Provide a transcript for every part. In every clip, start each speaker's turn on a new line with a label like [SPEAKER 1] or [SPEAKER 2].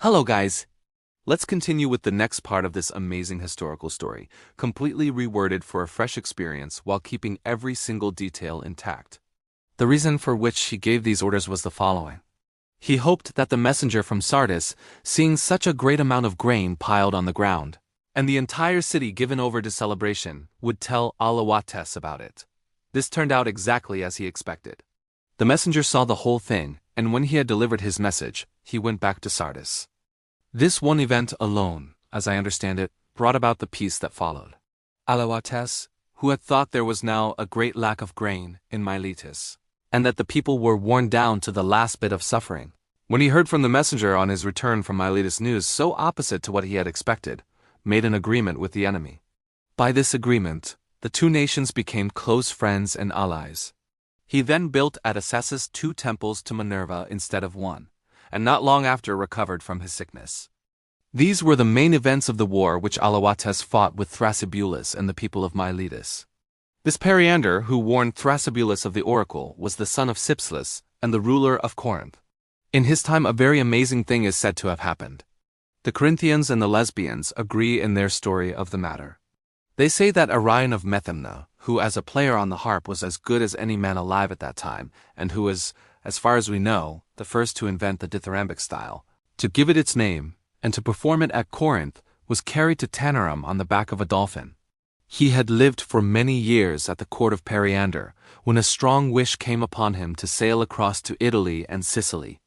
[SPEAKER 1] Hello guys! Let's continue with the next part of this amazing historical story, completely reworded for a fresh experience while keeping every single detail intact. The reason for which he gave these orders was the following. He hoped that the messenger from Sardis, seeing such a great amount of grain piled on the ground, and the entire city given over to celebration, would tell Alyattes about it. This turned out exactly as he expected. The messenger saw the whole thing, and when he had delivered his message, he went back to Sardis. This one event alone, as I understand it, brought about the peace that followed. Alyattes, who had thought there was now a great lack of grain in Miletus, and that the people were worn down to the last bit of suffering, when he heard from the messenger on his return from Miletus news so opposite to what he had expected, made an agreement with the enemy. By this agreement, the two nations became close friends and allies. He then built at Assasis 2 temples to Minerva instead of 1, and not long after recovered from his sickness. These were the main events of the war which Alyattes fought with Thrasybulus and the people of Miletus. This Periander who warned Thrasybulus of the oracle was the son of Cypselus and the ruler of Corinth. In his time a very amazing thing is said to have happened. The Corinthians and the Lesbians agree in their story of the matter. They say that Arion of Methymna, who as a player on the harp was as good as any man alive at that time, and who was, as far as we know, the first to invent the dithyrambic style, to give it its name, and to perform it at Corinth, was carried to Taenarum on the back of a dolphin. He had lived for many years at the court of Periander, when a strong wish came upon him to sail across to Italy and Sicily.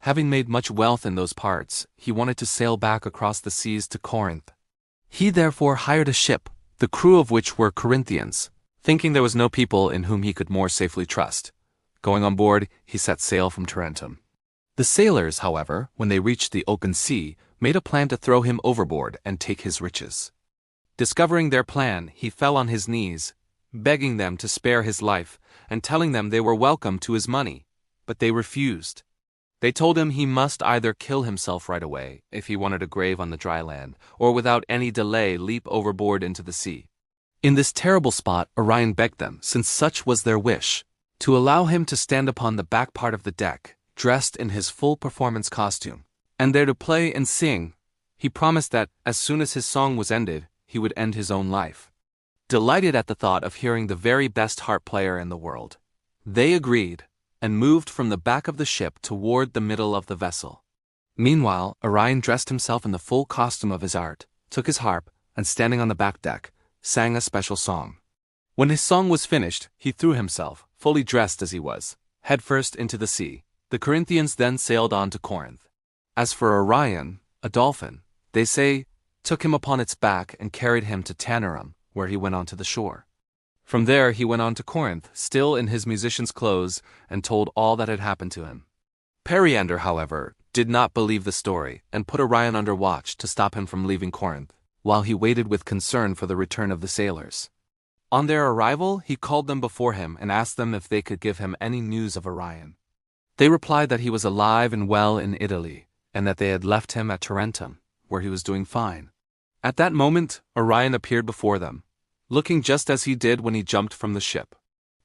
[SPEAKER 1] Having made much wealth in those parts, he wanted to sail back across the seas to Corinth. He therefore hired a ship, the crew of which were Corinthians, thinking there was no people in whom he could more safely trust. Going on board, he set sail from Tarentum. The sailors, however, when they reached the open sea, made a plan to throw him overboard and take his riches. Discovering their plan, he fell on his knees, begging them to spare his life, and telling them they were welcome to his money, but they refused. They told him he must either kill himself right away, if he wanted a grave on the dry land, or without any delay leap overboard into the sea. In this terrible spot, Arion begged them, since such was their wish, to allow him to stand upon the back part of the deck, dressed in his full performance costume, and there to play and sing. He promised that, as soon as his song was ended, he would end his own life. Delighted at the thought of hearing the very best harp player in the world, they agreed, and moved from the back of the ship toward the middle of the vessel. Meanwhile, Arion dressed himself in the full costume of his art, took his harp, and standing on the back deck, sang a special song. When his song was finished, he threw himself, fully dressed as he was, headfirst into the sea. The Corinthians then sailed on to Corinth. As for Arion, a dolphin, they say, took him upon its back and carried him to Taenarum, where he went on to the shore. From there he went on to Corinth, still in his musician's clothes, and told all that had happened to him. Periander, however, did not believe the story, and put Arion under watch to stop him from leaving Corinth, while he waited with concern for the return of the sailors. On their arrival, he called them before him and asked them if they could give him any news of Arion. They replied that he was alive and well in Italy, and that they had left him at Tarentum, where he was doing fine. At that moment, Arion appeared before them, looking just as he did when he jumped from the ship.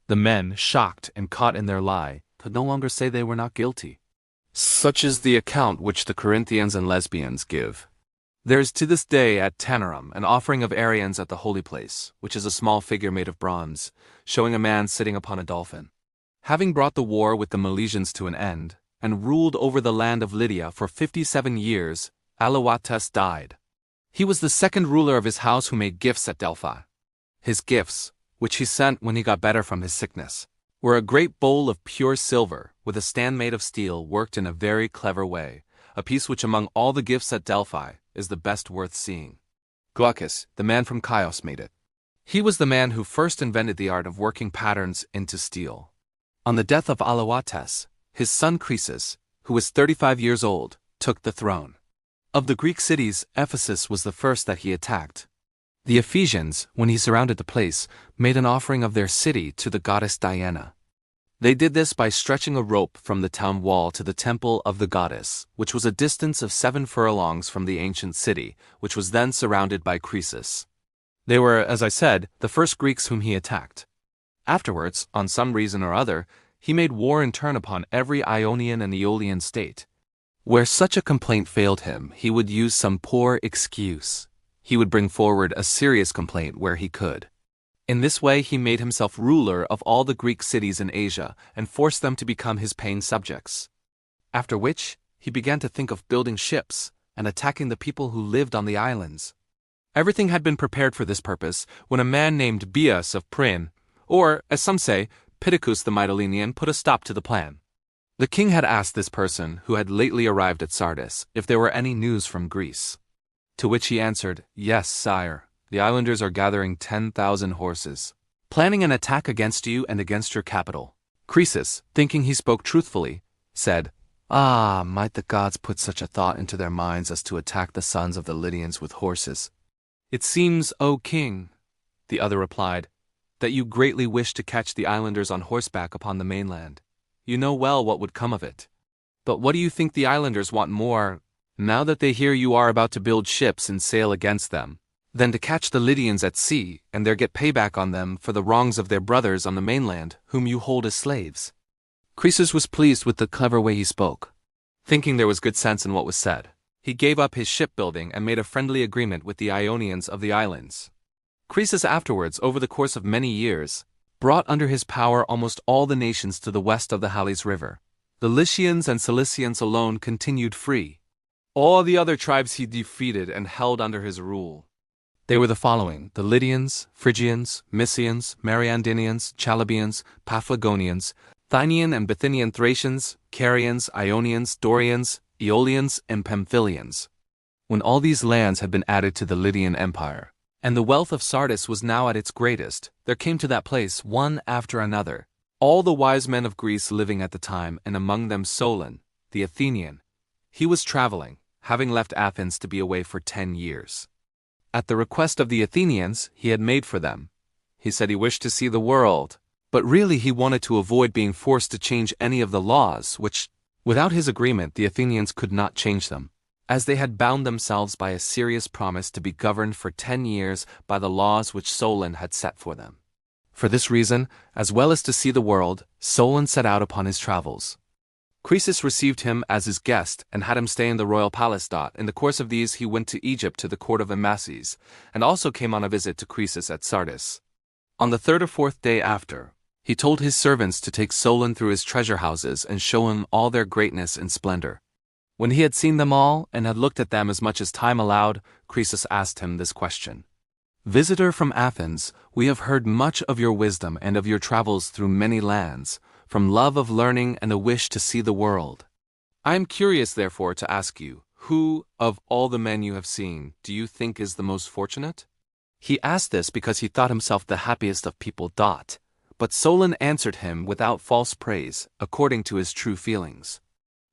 [SPEAKER 1] The men, shocked and caught in their lie, could no longer say they were not guilty. Such is the account which the Corinthians and Lesbians give. There is to this day at Taenarum an offering of Arions at the holy place, which is a small figure made of bronze, showing a man sitting upon a dolphin. Having brought the war with the Milesians to an end, and ruled over the land of Lydia for 57 years, Alyattes died. He was the second ruler of his house who made gifts at Delphi. His gifts, which he sent when he got better from his sickness, were a great bowl of pure silver, with a stand made of steel worked in a very clever way, a piece which among all the gifts at Delphi is the best worth seeing. Croesus, the man from Chios, made it. He was the man who first invented the art of working patterns into steel. On the death of Alyattes, his son Croesus, who was 35 years old, took the throne. Of the Greek cities, Ephesus was the first that he attacked. The Ephesians, when he surrounded the place, made an offering of their city to the goddess Diana. They did this by stretching a rope from the town wall to the temple of the goddess, which was a distance of 7 furlongs from the ancient city, which was then surrounded by Croesus. They were, as I said, the first Greeks whom he attacked. Afterwards, on some reason or other, he made war in turn upon every Ionian and Aeolian state. Where such a complaint failed him, he would use some poor excuse. He would bring forward a serious complaint where he could. In this way he made himself ruler of all the Greek cities in Asia and forced them to become his paying subjects. After which, he began to think of building ships and attacking the people who lived on the islands. Everything had been prepared for this purpose when a man named Bias of Priene, or, as some say, Pittacus the Mytilenean, put a stop to the plan. The king had asked this person, who had lately arrived at Sardis, if there were any news from Greece. To which he answered, "Yes, sire, the islanders are gathering 10,000 horses, planning an attack against you and against your capital." Croesus, thinking he spoke truthfully, said, "Ah, might the gods put such a thought into their minds as to attack the sons of the Lydians with horses." "It seems, O king," the other replied, "that you greatly wish to catch the islanders on horseback upon the mainland. You know well what would come of it. But what do you think the islanders want more, now that they hear you are about to build ships and sail against them, than to catch the Lydians at sea and there get payback on them for the wrongs of their brothers on the mainland, whom you hold as slaves?" Croesus was pleased with the clever way he spoke. Thinking there was good sense in what was said, he gave up his shipbuilding and made a friendly agreement with the Ionians of the islands. Croesus afterwards, over the course of many years, brought under his power almost all the nations to the west of the Halys River. The Lycians and Cilicians alone continued free. All the other tribes he defeated and held under his rule. They were the following: the Lydians, Phrygians, Mysians, Mariandynians, Chalybes, Paphlagonians, Thynian and Bithynian Thracians, Carians, Ionians, Dorians, Aeolians, and Pamphylians. When all these lands had been added to the Lydian Empire, and the wealth of Sardis was now at its greatest, there came to that place, one after another, all the wise men of Greece living at the time, and among them Solon, the Athenian. He was traveling, having left Athens to be away for 10 years. At the request of the Athenians, he had made for them. He said he wished to see the world, but really he wanted to avoid being forced to change any of the laws, which, without his agreement, the Athenians could not change them, as they had bound themselves by a serious promise to be governed for 10 years by the laws which Solon had set for them. For this reason, as well as to see the world, Solon set out upon his travels. Croesus received him as his guest and had him stay in the royal palace. In the course of these he went to Egypt to the court of Amasis, and also came on a visit to Croesus at Sardis. On the 3rd or 4th day after, he told his servants to take Solon through his treasure houses and show him all their greatness and splendor. When he had seen them all and had looked at them as much as time allowed, Croesus asked him this question: "Visitor from Athens, we have heard much of your wisdom and of your travels through many lands, from love of learning and a wish to see the world. I am curious, therefore, to ask you, who, of all the men you have seen, do you think is the most fortunate?" He asked this because he thought himself the happiest of people. But Solon answered him without false praise, according to his true feelings.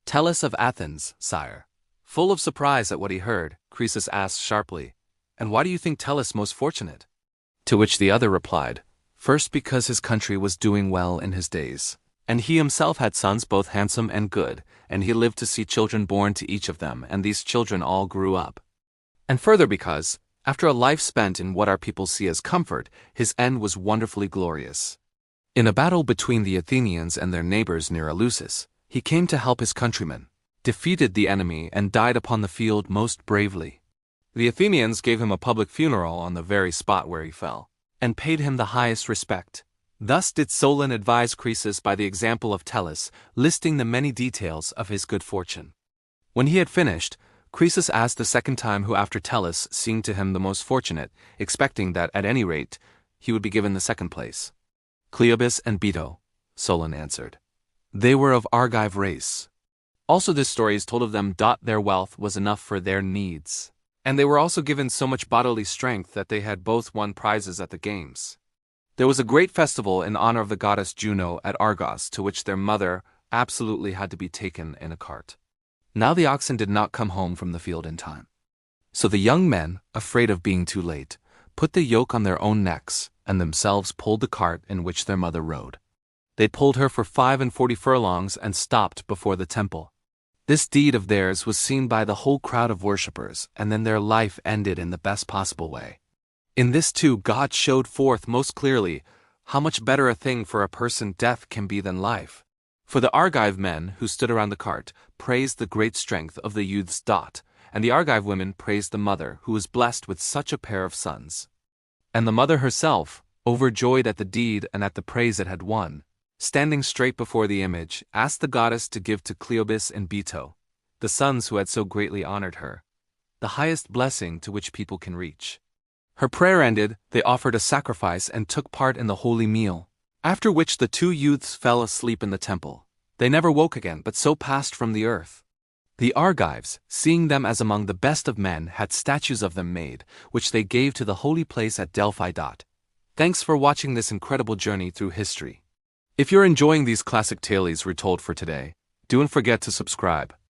[SPEAKER 1] "Tellus of Athens, sire." Full of surprise at what he heard, Croesus asked sharply, "And why do you think Tellus most fortunate?" To which the other replied, "First, because his country was doing well in his days, and he himself had sons both handsome and good, and he lived to see children born to each of them, and these children all grew up. And further because, after a life spent in what our people see as comfort, his end was wonderfully glorious. In a battle between the Athenians and their neighbors near Eleusis, he came to help his countrymen, defeated the enemy, and died upon the field most bravely. The Athenians gave him a public funeral on the very spot where he fell, and paid him the highest respect. Thus did Solon advise Croesus by the example of Tellus, listing the many details of his good fortune. When he had finished, Croesus asked the second time who after Tellus seemed to him the most fortunate, expecting that at any rate he would be given the second place. "Cleobis and Beto," Solon answered. "They were of Argive race. Also this story is told of them. Their wealth was enough for their needs, and they were also given so much bodily strength that they had both won prizes at the games. There was a great festival in honor of the goddess Juno at Argos, to which their mother absolutely had to be taken in a cart. Now the oxen did not come home from the field in time. So the young men, afraid of being too late, put the yoke on their own necks, and themselves pulled the cart in which their mother rode. They pulled her for 45 furlongs and stopped before the temple. This deed of theirs was seen by the whole crowd of worshippers, and then their life ended in the best possible way. In this too God showed forth most clearly how much better a thing for a person death can be than life. For the Argive men who stood around the cart praised the great strength of the youth's dot, and the Argive women praised the mother who was blessed with such a pair of sons. And the mother herself, overjoyed at the deed and at the praise it had won, standing straight before the image, asked the goddess to give to Cleobis and Beto, the sons who had so greatly honored her, the highest blessing to which people can reach. Her prayer ended, they offered a sacrifice and took part in the holy meal, after which the two youths fell asleep in the temple. They never woke again, but so passed from the earth. The Argives, seeing them as among the best of men, had statues of them made, which they gave to the holy place at Delphi. Thanks for watching this incredible journey through history. If you're enjoying these classic tales retold for today, don't forget to subscribe.